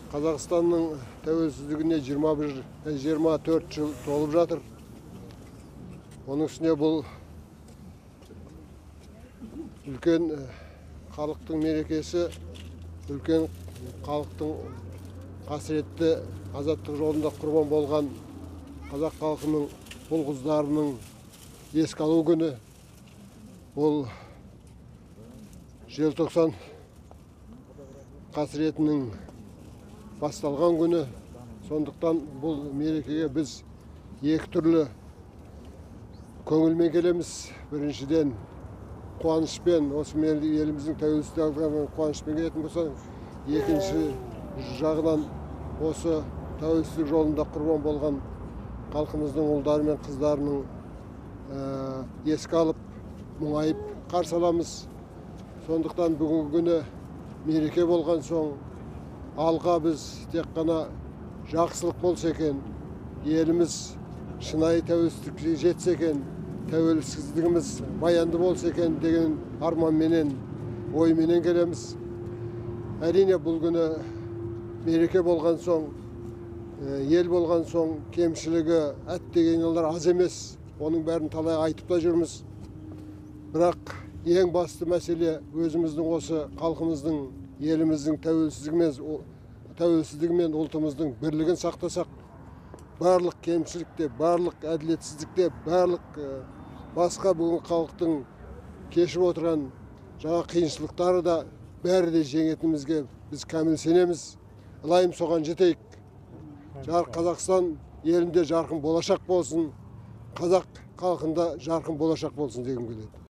Қазақстанның тәуелсіздігіне 24 жыл толып жатыр. Оның үстіне бұл үлкен халықтың мерекесі, үлкен халықтың қасіретті азаттық жолында құрбан болған қазақ халқының ұл-қыздарының еске алу күні. Бұл желтоқсан қасіретінің басталған күні. Сондықтан бұл мерекеге біз екі түрлі көңілмен келеміз. Біріншіден қуанышпен, осы еліміздің тәуелсіздік алғанына қуанышпен келетін болса, екінші жағынан осы тәуелсіздік жолында құрбан болған халқымыздың ұлдары мен қыздарының еске алып, мұңайып қарсы аламыз. Сондықтан бүгінгі күні мереке болған соң, алға біз тек қана жақсылық болса екен, еліміз шынайы тәуелсіздікке жетсе екен, тәуелсіздігіміз баянды болса екен деген арманменен, ойменен келеміз. Әрине бұл күні мереке болған соң, ел болған соң кемшілігі әттегенелер аз емес. Оның бәрін талай айтып та жүрміз. Бірақ ең басты мәселе өзіміздің осы халқымыздың, еліміздің тәуелсіздігі мен ұлтымыздың бірлігін сақтасақ, барлық кемшілікте, барлық әділетсіздікте, барлық басқа бүгін халықтың кешіп отырған жаңа қиыншылықтары да бәрі де жеңетімізге біз кәміл сенеміз. Ылайым соған жетейік. Қазақстан елінде жарқын болашақ болсын, қазақ халқында жарқын болашақ болсын дегім келеді.